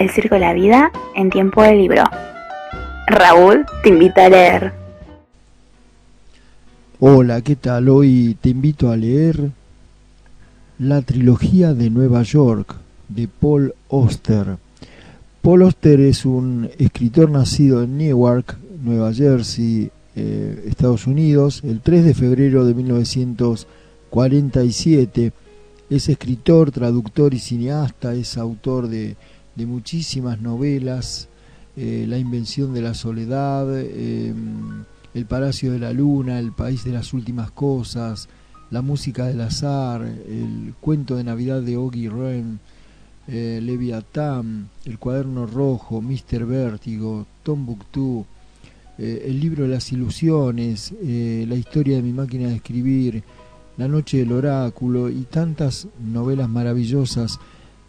El Circo de la Vida en tiempo de libro. Raúl te invita a leer. Hola, ¿qué tal? Hoy te invito a leer la trilogía de Nueva York de Paul Auster. Paul Auster es un escritor nacido en Newark, Nueva Jersey, Estados Unidos, el 3 de febrero de 1947. Es escritor, traductor y cineasta, es autor de muchísimas novelas, La invención de la soledad, El Palacio de la Luna, El País de las Últimas Cosas, La Música del Azar, El Cuento de Navidad de Oggy Wren, Leviatán, El Cuaderno Rojo, Mr. Vértigo, Tombuctú, El Libro de las Ilusiones, La Historia de mi máquina de escribir, La Noche del Oráculo y tantas novelas maravillosas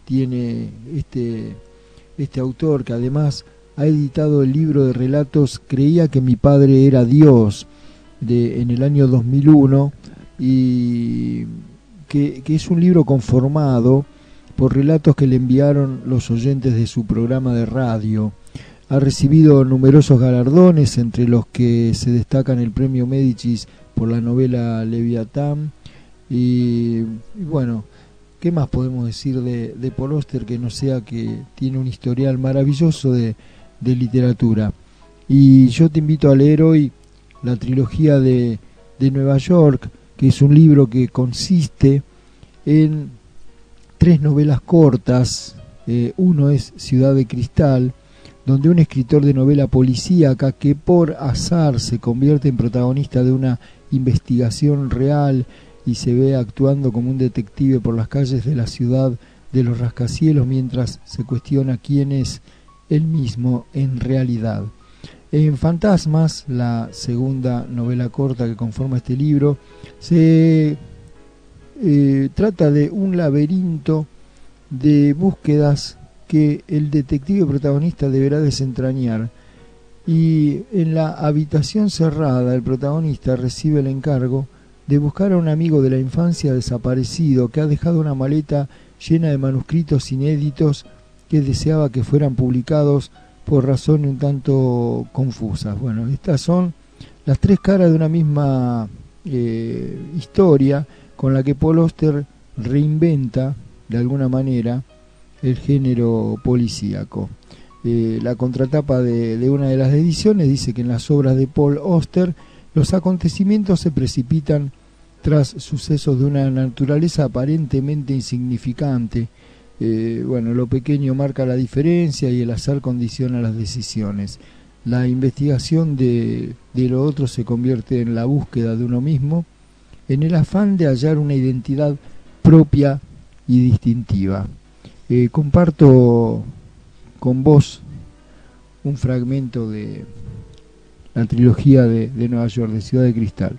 tiene este autor, que además ha editado el libro de relatos Creía que mi padre era Dios en el año 2001, y que es un libro conformado por relatos que le enviaron los oyentes de su programa de radio. Ha recibido numerosos galardones, entre los que se destacan el Premio Médicis por la novela Leviatán. Y bueno, ¿qué más podemos decir de Paul Auster que no sea que tiene un historial maravilloso de literatura? Y yo te invito a leer hoy la trilogía de Nueva York, que es un libro que consiste en 3 novelas cortas. Uno es Ciudad de Cristal, donde un escritor de novela policíaca que por azar se convierte en protagonista de una investigación real y se ve actuando como un detective por las calles de la ciudad de los rascacielos mientras se cuestiona quién es él mismo en realidad. En Fantasmas, la segunda novela corta que conforma este libro, se trata de un laberinto de búsquedas que el detective protagonista deberá desentrañar, y en la habitación cerrada el protagonista recibe el encargo de buscar a un amigo de la infancia desaparecido que ha dejado una maleta llena de manuscritos inéditos que deseaba que fueran publicados por razones un tanto confusas. Bueno, estas son las 3 caras de una misma historia, con la que Paul Auster reinventa de alguna manera el género policíaco. La contratapa de una de las ediciones dice que en las obras de Paul Auster los acontecimientos se precipitan tras sucesos de una naturaleza aparentemente insignificante. Bueno, lo pequeño marca la diferencia y el azar condiciona las decisiones. La investigación de lo otro se convierte en la búsqueda de uno mismo, en el afán de hallar una identidad propia y distintiva. Comparto con vos un fragmento de la trilogía de Nueva York, de Ciudad de Cristal.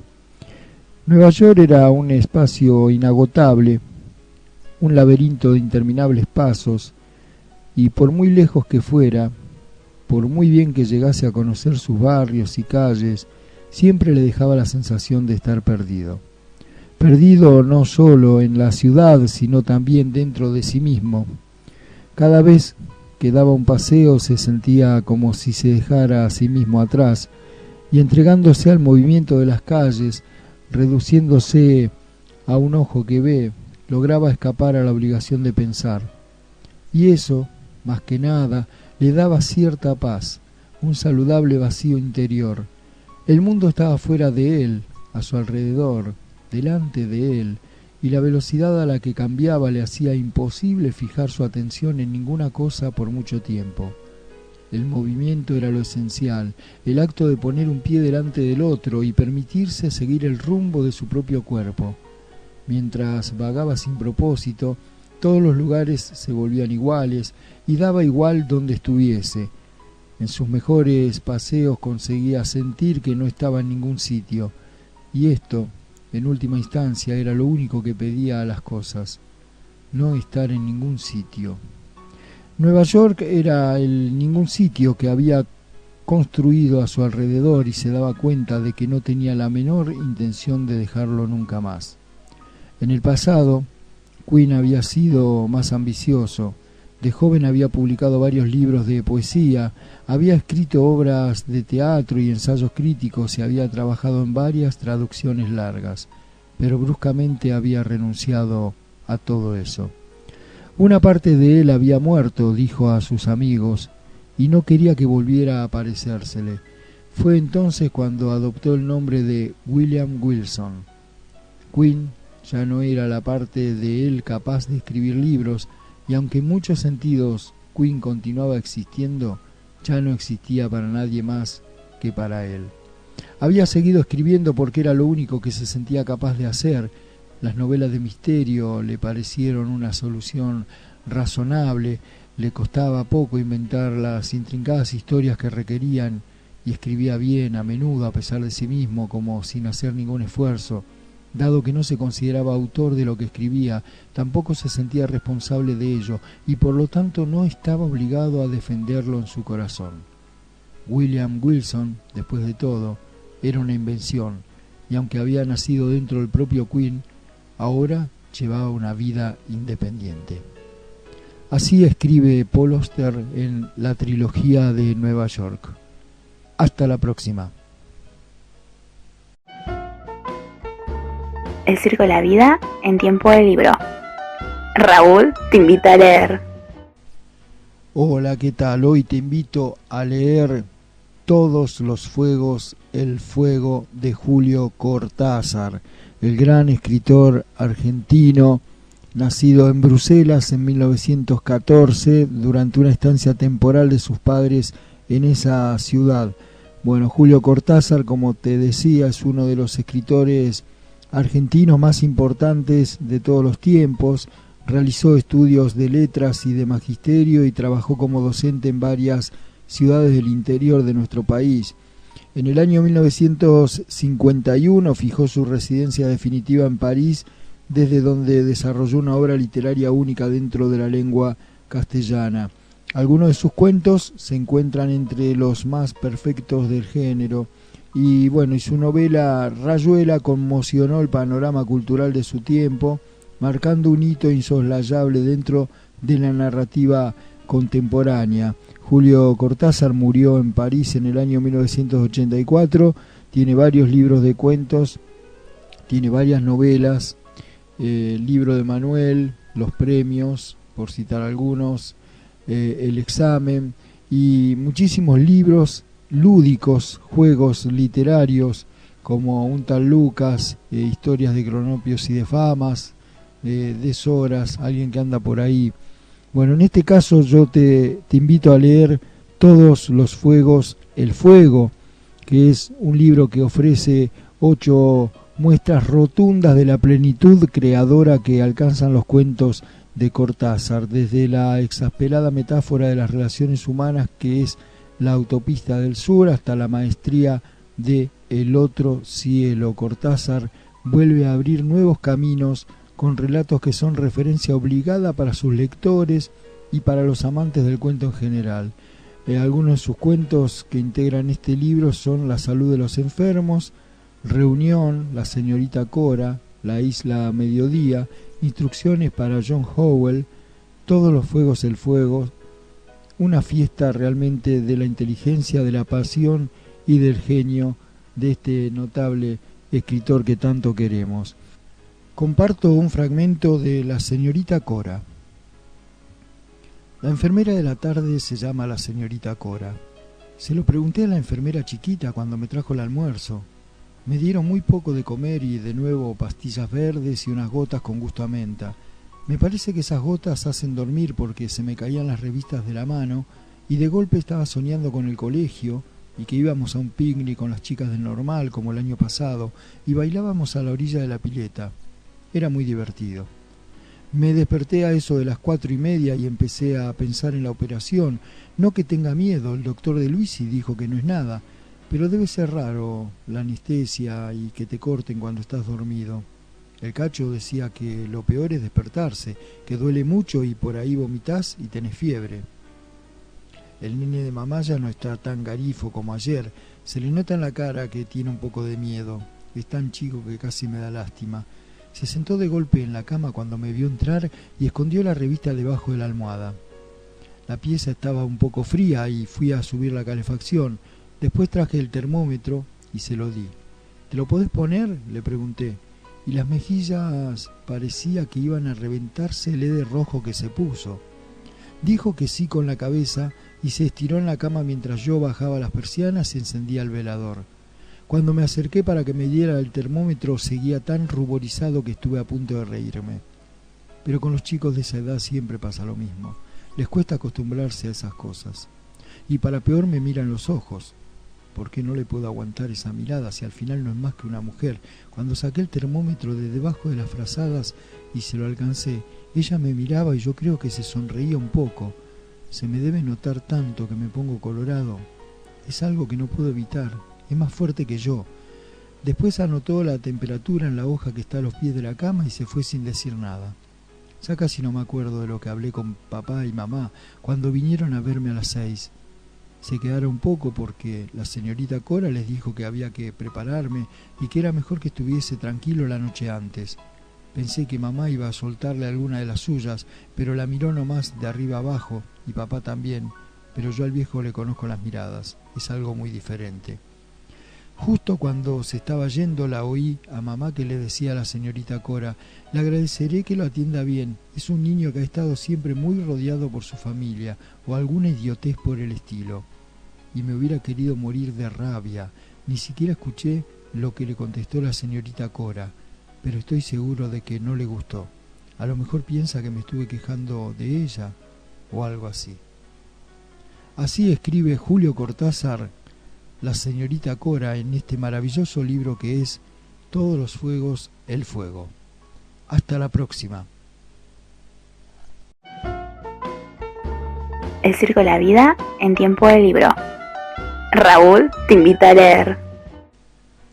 Nueva York era un espacio inagotable, un laberinto de interminables pasos, y por muy lejos que fuera, por muy bien que llegase a conocer sus barrios y calles, siempre le dejaba la sensación de estar perdido. Perdido no solo en la ciudad, sino también dentro de sí mismo. Cada vez que daba un paseo se sentía como si se dejara a sí mismo atrás, y entregándose al movimiento de las calles, reduciéndose a un ojo que ve, lograba escapar a la obligación de pensar. Y eso, más que nada, le daba cierta paz, un saludable vacío interior. El mundo estaba fuera de él, a su alrededor, delante de él, y la velocidad a la que cambiaba le hacía imposible fijar su atención en ninguna cosa por mucho tiempo. El movimiento era lo esencial, el acto de poner un pie delante del otro y permitirse seguir el rumbo de su propio cuerpo. Mientras vagaba sin propósito, todos los lugares se volvían iguales y daba igual donde estuviese. En sus mejores paseos conseguía sentir que no estaba en ningún sitio, y esto, en última instancia, era lo único que pedía a las cosas: no estar en ningún sitio. Nueva York era el ningún sitio que había construido a su alrededor, y se daba cuenta de que no tenía la menor intención de dejarlo nunca más. En el pasado, Quinn había sido más ambicioso, De joven había publicado varios libros de poesía, había escrito obras de teatro y ensayos críticos y había trabajado en varias traducciones largas, pero bruscamente había renunciado a todo eso. Una parte de él había muerto, dijo a sus amigos, y no quería que volviera a aparecérsele. Fue entonces cuando adoptó el nombre de William Wilson. Queen ya no era la parte de él capaz de escribir libros, y aunque en muchos sentidos Queen continuaba existiendo, ya no existía para nadie más que para él. Había seguido escribiendo porque era lo único que se sentía capaz de hacer. Las novelas de misterio le parecieron una solución razonable, le costaba poco inventar las intrincadas historias que requerían, y escribía bien, a menudo a pesar de sí mismo, como sin hacer ningún esfuerzo. Dado que no se consideraba autor de lo que escribía, tampoco se sentía responsable de ello, y por lo tanto no estaba obligado a defenderlo en su corazón. William Wilson, después de todo, era una invención, y aunque había nacido dentro del propio Queen, ahora llevaba una vida independiente. Así escribe Paul Auster en la trilogía de Nueva York. Hasta la próxima. El circo de la vida en tiempo de libro. Raúl te invita a leer. Hola, ¿qué tal? Hoy te invito a leer Todos los fuegos, el fuego de Julio Cortázar, el gran escritor argentino, nacido en Bruselas en 1914, durante una estancia temporal de sus padres en esa ciudad. Bueno, Julio Cortázar, como te decía, es uno de los escritores argentinos más importantes de todos los tiempos. Realizó estudios de letras y de magisterio y trabajó como docente en varias ciudades del interior de nuestro país. En el año 1951 fijó su residencia definitiva en París, desde donde desarrolló una obra literaria única dentro de la lengua castellana. Algunos de sus cuentos se encuentran entre los más perfectos del género. Y bueno, y su novela Rayuela conmocionó el panorama cultural de su tiempo, marcando un hito insoslayable dentro de la narrativa contemporánea. Julio Cortázar murió en París en el año 1984, tiene varios libros de cuentos, tiene varias novelas, el libro de Manuel, Los premios, por citar algunos, El examen, y muchísimos libros lúdicos, juegos literarios como Un tal Lucas, historias de cronopios y de famas, deshoras, alguien que anda por ahí. Bueno, en este caso yo te invito a leer Todos los fuegos, el fuego, que es un libro que ofrece 8 muestras rotundas de la plenitud creadora que alcanzan los cuentos de Cortázar, desde la exasperada metáfora de las relaciones humanas que es La autopista del sur hasta la maestría de El otro cielo. Cortázar vuelve a abrir nuevos caminos con relatos que son referencia obligada para sus lectores y para los amantes del cuento en general. Algunos de sus cuentos que integran este libro son La salud de los enfermos, Reunión, La señorita Cora, La isla Mediodía, Instrucciones para John Howell, Todos los fuegos, el fuego, una fiesta realmente de la inteligencia, de la pasión y del genio de este notable escritor que tanto queremos. Comparto un fragmento de La señorita Cora. La enfermera de la tarde se llama la señorita Cora. Se lo pregunté a la enfermera chiquita cuando me trajo el almuerzo. Me dieron muy poco de comer y de nuevo pastillas verdes y unas gotas con gusto a menta. Me parece que esas gotas hacen dormir porque se me caían las revistas de la mano y de golpe estaba soñando con el colegio y que íbamos a un picnic con las chicas del normal como el año pasado y bailábamos a la orilla de la pileta. Era muy divertido. Me desperté a eso de las 4:30 y empecé a pensar en la operación. No que tenga miedo, el doctor de Luisi dijo que no es nada, pero debe ser raro la anestesia y que te corten cuando estás dormido. El Cacho decía que lo peor es despertarse, que duele mucho y por ahí vomitás y tenés fiebre. El nene de mamá ya no está tan garifo como ayer, se le nota en la cara que tiene un poco de miedo, es tan chico que casi me da lástima. Se sentó de golpe en la cama cuando me vio entrar y escondió la revista debajo de la almohada. La pieza estaba un poco fría y fui a subir la calefacción. Después traje el termómetro y se lo di. ¿Te lo podés poner?, le pregunté. Y las mejillas parecía que iban a reventársele de rojo que se puso. Dijo que sí con la cabeza y se estiró en la cama mientras yo bajaba las persianas y encendía el velador. Cuando me acerqué para que me diera el termómetro, seguía tan ruborizado que estuve a punto de reírme. Pero con los chicos de esa edad siempre pasa lo mismo. Les cuesta acostumbrarse a esas cosas. Y para peor me miran los ojos. ¿Por qué no le puedo aguantar esa mirada si al final no es más que una mujer? Cuando saqué el termómetro de debajo de las frazadas y se lo alcancé, ella me miraba y yo creo que se sonreía un poco. Se me debe notar tanto que me pongo colorado. Es algo que no puedo evitar. Es más fuerte que yo. Después anotó la temperatura en la hoja que está a los pies de la cama y se fue sin decir nada. Ya casi no me acuerdo de lo que hablé con papá y mamá cuando vinieron a verme a las 6. Se quedaron un poco porque la señorita Cora les dijo que había que prepararme y que era mejor que estuviese tranquilo la noche antes. Pensé que mamá iba a soltarle alguna de las suyas, pero la miró nomás de arriba abajo, y papá también, pero yo al viejo le conozco las miradas, es algo muy diferente. Justo cuando se estaba yendo la oí a mamá que le decía a la señorita Cora: le agradeceré que lo atienda bien, es un niño que ha estado siempre muy rodeado por su familia, o alguna idiotez por el estilo. Y me hubiera querido morir de rabia, ni siquiera escuché lo que le contestó la señorita Cora, pero estoy seguro de que no le gustó. A lo mejor piensa que me estuve quejando de ella, o algo así. Así escribe Julio Cortázar, la señorita Cora, en este maravilloso libro que es Todos los fuegos, el fuego. Hasta la próxima. El circo de la vida en tiempo de libro. Raúl te invita a leer.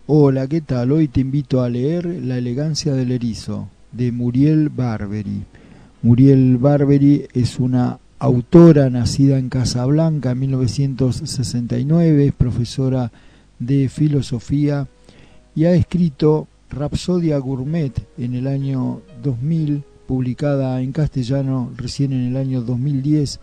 Hola, ¿qué tal? Hoy te invito a leer La elegancia del erizo, de Muriel Barbery. Muriel Barbery es una autora nacida en Casablanca en 1969, es profesora de filosofía y ha escrito Rapsodia Gourmet en el año 2000, publicada en castellano recién en el año 2010.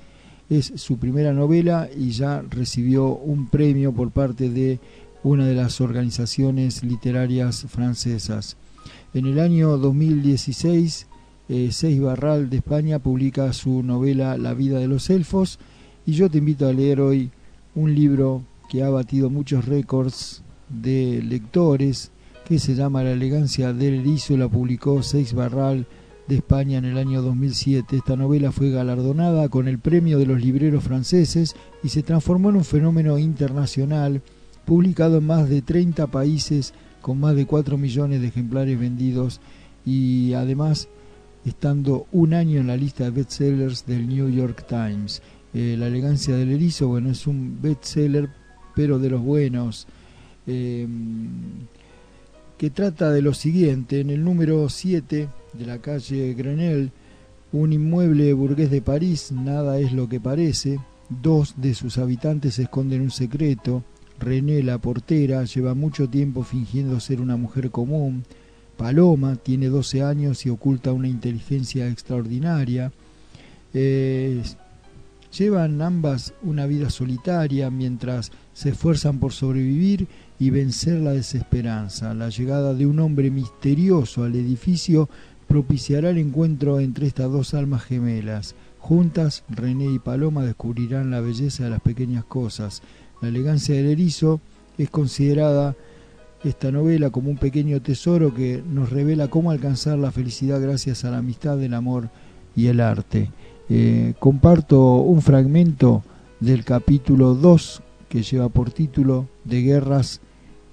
Es su primera novela y ya recibió un premio por parte de una de las organizaciones literarias francesas. En el año 2016, Seix Barral de España publica su novela La vida de los elfos, y yo te invito a leer hoy un libro que ha batido muchos récords de lectores, que se llama La elegancia del erizo. La publicó Seix Barral de España en el año 2007. Esta novela fue galardonada con el premio de los libreros franceses y se transformó en un fenómeno internacional, publicado en más de 30 países con más de 4 millones de ejemplares vendidos, y además estando un año en la lista de bestsellers del New York Times. La elegancia del erizo, bueno, es un bestseller, pero de los buenos, que trata de lo siguiente. En el número 7 de la calle Grenelle, un inmueble burgués de París, nada es lo que parece. Dos de sus habitantes esconden un secreto. René, la portera, lleva mucho tiempo fingiendo ser una mujer común. Paloma tiene 12 años y oculta una inteligencia extraordinaria. Llevan ambas una vida solitaria mientras se esfuerzan por sobrevivir y vencer la desesperanza. La llegada de un hombre misterioso al edificio propiciará el encuentro entre estas dos almas gemelas. Juntas, René y Paloma descubrirán la belleza de las pequeñas cosas. La elegancia del erizo es considerada, esta novela, como un pequeño tesoro que nos revela cómo alcanzar la felicidad gracias a la amistad, el amor y el arte. Comparto un fragmento del capítulo 2 que lleva por título De guerras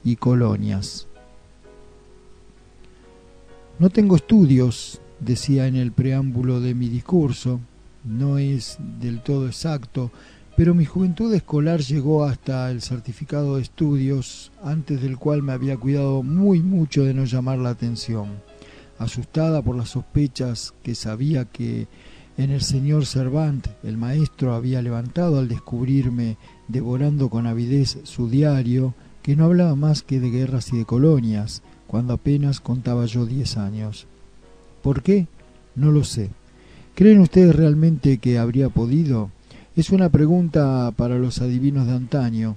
y colonias. No tengo estudios, decía en el preámbulo de mi discurso. No es del todo exacto, pero mi juventud escolar llegó hasta el certificado de estudios, antes del cual me había cuidado muy mucho de no llamar la atención. Asustada por las sospechas que sabía que en el señor Servant el maestro había levantado al descubrirme devorando con avidez su diario, que no hablaba más que de guerras y de colonias, cuando apenas contaba yo 10 años. ¿Por qué? No lo sé. ¿Creen ustedes realmente que habría podido? Es una pregunta para los adivinos de antaño.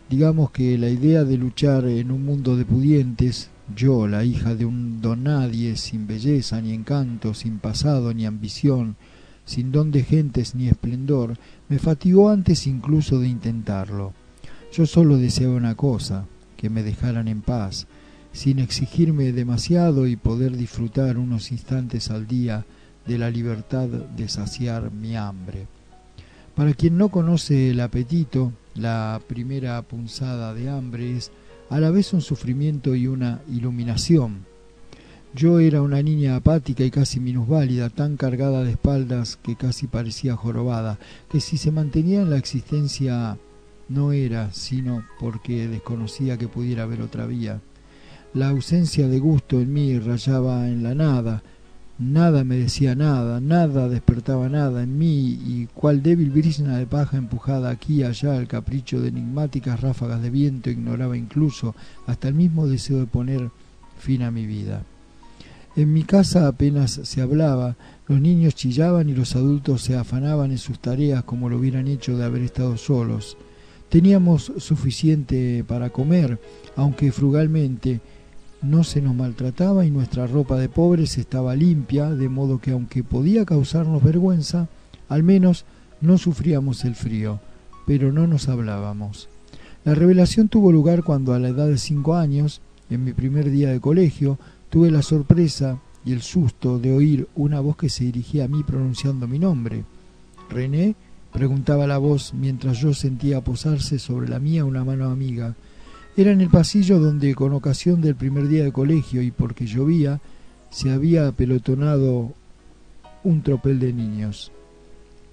Digamos que la idea de luchar en un mundo de pudientes, yo, la hija de un don nadie, sin belleza ni encanto, sin pasado ni ambición, sin don de gentes ni esplendor, me fatigó antes incluso de intentarlo. Yo solo deseaba una cosa, que me dejaran en paz, sin exigirme demasiado y poder disfrutar unos instantes al día de la libertad de saciar mi hambre. Para quien no conoce el apetito, la primera punzada de hambre es a la vez un sufrimiento y una iluminación. Yo era una niña apática y casi minusválida, tan cargada de espaldas que casi parecía jorobada, que si se mantenía en la existencia no era sino porque desconocía que pudiera haber otra vía. La ausencia de gusto en mí rayaba en la nada. Nada me decía nada, nada despertaba nada en mí, y cual débil brisna de paja empujada aquí y allá al capricho de enigmáticas ráfagas de viento ignoraba incluso hasta el mismo deseo de poner fin a mi vida. En mi casa apenas se hablaba, los niños chillaban y los adultos se afanaban en sus tareas como lo hubieran hecho de haber estado solos. Teníamos suficiente para comer, aunque frugalmente. No se nos maltrataba y nuestra ropa de pobres estaba limpia, de modo que aunque podía causarnos vergüenza, al menos no sufríamos el frío, pero no nos hablábamos. La revelación tuvo lugar cuando a la edad de 5 años, en mi primer día de colegio, tuve la sorpresa y el susto de oír una voz que se dirigía a mí pronunciando mi nombre. «¿René?», preguntaba la voz mientras yo sentía posarse sobre la mía una mano amiga. Era en el pasillo donde, con ocasión del primer día de colegio y porque llovía, se había apelotonado un tropel de niños.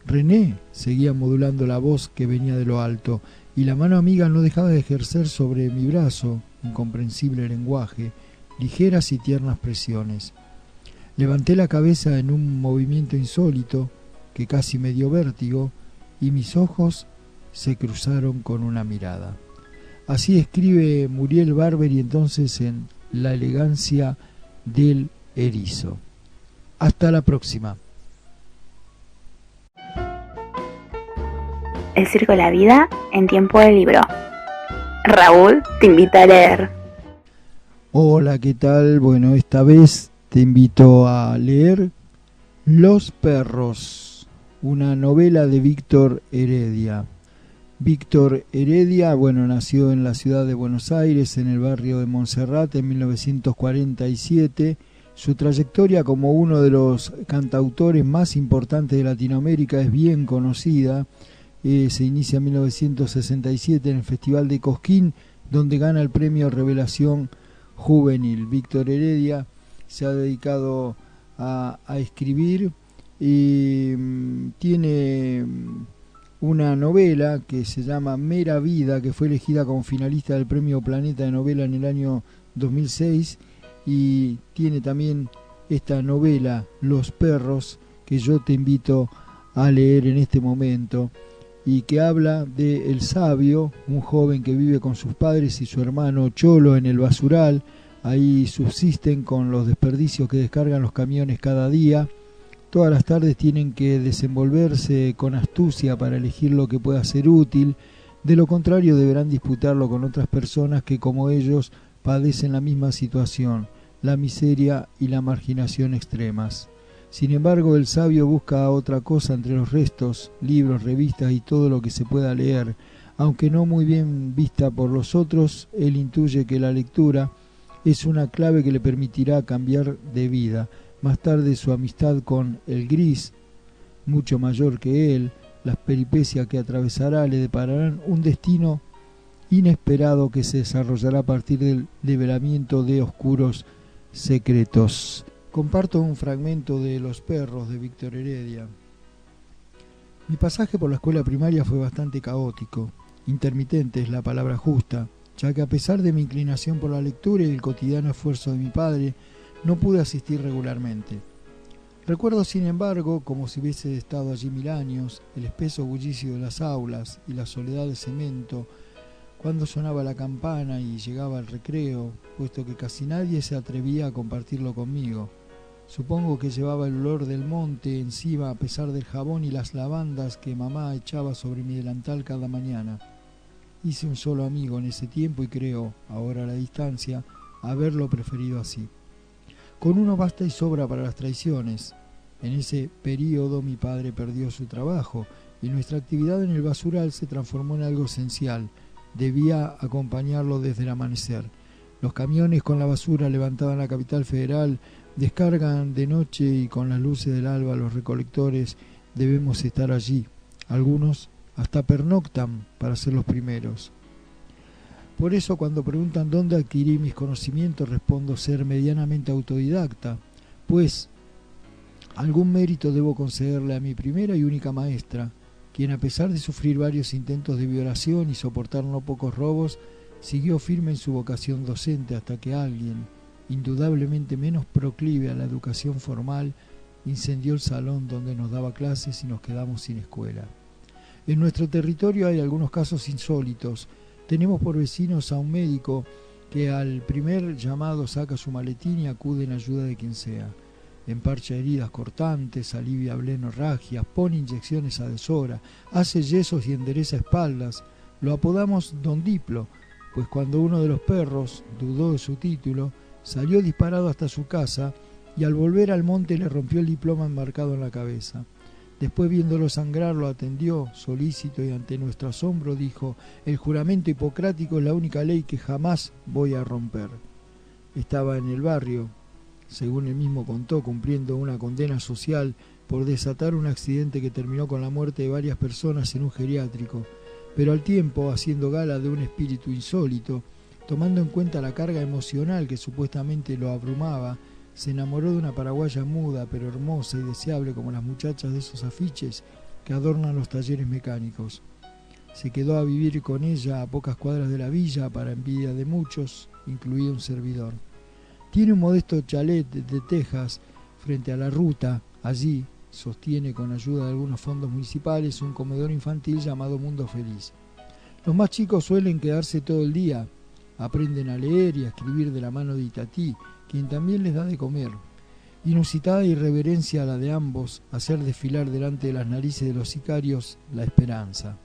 «René», seguía modulando la voz que venía de lo alto, y la mano amiga no dejaba de ejercer sobre mi brazo, incomprensible lenguaje, ligeras y tiernas presiones. Levanté la cabeza en un movimiento insólito, que casi me dio vértigo, y mis ojos se cruzaron con una mirada. Así escribe Muriel Barberi entonces en La elegancia del erizo. Hasta la próxima. El circo de la vida en tiempo de libro. Raúl te invita a leer. Hola, ¿qué tal? Bueno, esta vez te invito a leer Los perros, una novela de Víctor Heredia. Víctor Heredia, nació en la ciudad de Buenos Aires, en el barrio de Montserrat, en 1947. Su trayectoria como uno de los cantautores más importantes de Latinoamérica es bien conocida. Se inicia en 1967 en el Festival de Cosquín, donde gana el premio Revelación Juvenil. Víctor Heredia se ha dedicado a escribir y tiene una novela que se llama Mera Vida, que fue elegida como finalista del Premio Planeta de Novela en el año 2006, y tiene también esta novela Los perros, que yo te invito a leer en este momento, y que habla de El Sabio, un joven que vive con sus padres y su hermano Cholo en el basural. Ahí subsisten con los desperdicios que descargan los camiones cada día. Todas las tardes tienen que desenvolverse con astucia para elegir lo que pueda ser útil. De lo contrario deberán disputarlo con otras personas que, como ellos, padecen la misma situación, la miseria y la marginación extremas. Sin embargo, el sabio busca otra cosa entre los restos, libros, revistas y todo lo que se pueda leer. Aunque no muy bien vista por los otros, él intuye que la lectura es una clave que le permitirá cambiar de vida. Más tarde su amistad con el gris, mucho mayor que él, las peripecias que atravesará le depararán un destino inesperado que se desarrollará a partir del develamiento de oscuros secretos. Comparto un fragmento de Los perros de Víctor Heredia. Mi pasaje por la escuela primaria fue bastante caótico. Intermitente es la palabra justa, ya que a pesar de mi inclinación por la lectura y el cotidiano esfuerzo de mi padre, no pude asistir regularmente. Recuerdo, sin embargo, como si hubiese estado allí 1000 años, el espeso bullicio de las aulas y la soledad de cemento, cuando sonaba la campana y llegaba el recreo, puesto que casi nadie se atrevía a compartirlo conmigo. Supongo que llevaba el olor del monte encima a pesar del jabón y las lavandas que mamá echaba sobre mi delantal cada mañana. Hice un solo amigo en ese tiempo y creo, ahora a la distancia, haberlo preferido así. Con uno basta y sobra para las traiciones. En ese período mi padre perdió su trabajo y nuestra actividad en el basural se transformó en algo esencial. Debía acompañarlo desde el amanecer. Los camiones con la basura levantada en la capital federal descargan de noche y con las luces del alba los recolectores debemos estar allí. Algunos hasta pernoctan para ser los primeros. Por eso cuando preguntan dónde adquirí mis conocimientos respondo ser medianamente autodidacta, pues algún mérito debo concederle a mi primera y única maestra, quien a pesar de sufrir varios intentos de violación y soportar no pocos robos, siguió firme en su vocación docente hasta que alguien, indudablemente menos proclive a la educación formal, incendió el salón donde nos daba clases y nos quedamos sin escuela. En nuestro territorio hay algunos casos insólitos. Tenemos por vecinos a un médico que al primer llamado saca su maletín y acude en ayuda de quien sea. Emparcha heridas cortantes, alivia blenorragias, pone inyecciones a deshora, hace yesos y endereza espaldas. Lo apodamos Don Diplo, pues cuando uno de los perros dudó de su título, salió disparado hasta su casa y al volver al monte le rompió el diploma enmarcado en la cabeza. Después, viéndolo sangrar, lo atendió, solícito, y ante nuestro asombro dijo: «El juramento hipocrático es la única ley que jamás voy a romper». Estaba en el barrio, según él mismo contó, cumpliendo una condena social por desatar un accidente que terminó con la muerte de varias personas en un geriátrico, pero al tiempo haciendo gala de un espíritu insólito, tomando en cuenta la carga emocional que supuestamente lo abrumaba, se enamoró de una paraguaya muda pero hermosa y deseable como las muchachas de esos afiches que adornan los talleres mecánicos. Se quedó a vivir con ella a pocas cuadras de la villa para envidia de muchos, incluido un servidor. Tiene un modesto chalet de tejas frente a la ruta. Allí sostiene con ayuda de algunos fondos municipales un comedor infantil llamado Mundo Feliz. Los más chicos suelen quedarse todo el día. Aprenden a leer y a escribir de la mano de Itatí, quien también les da de comer. Inusitada irreverencia la de ambos, hacer desfilar delante de las narices de los sicarios la esperanza.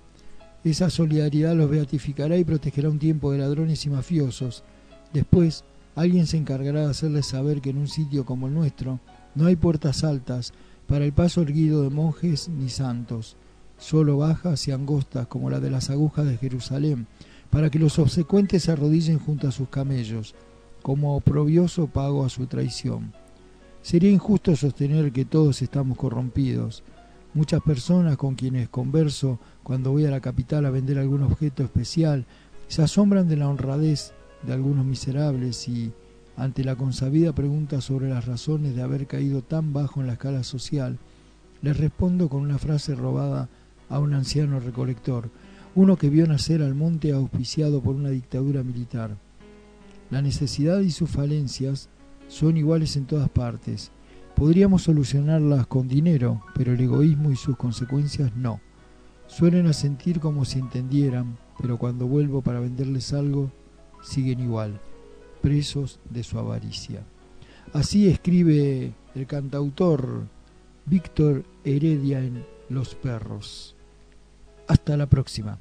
Esa solidaridad los beatificará y protegerá un tiempo de ladrones y mafiosos. Después, alguien se encargará de hacerles saber que en un sitio como el nuestro no hay puertas altas para el paso erguido de monjes ni santos, solo bajas y angostas como la de las agujas de Jerusalén, para que los obsecuentes se arrodillen junto a sus camellos, como oprobioso pago a su traición. Sería injusto sostener que todos estamos corrompidos. Muchas personas con quienes converso cuando voy a la capital a vender algún objeto especial se asombran de la honradez de algunos miserables y, ante la consabida pregunta sobre las razones de haber caído tan bajo en la escala social, les respondo con una frase robada a un anciano recolector, uno que vio nacer al monte auspiciado por una dictadura militar. La necesidad y sus falencias son iguales en todas partes. Podríamos solucionarlas con dinero, pero el egoísmo y sus consecuencias no. Suelen asentir como si entendieran, pero cuando vuelvo para venderles algo, siguen igual, presos de su avaricia. Así escribe el cantautor Víctor Heredia en Los Perros. Hasta la próxima.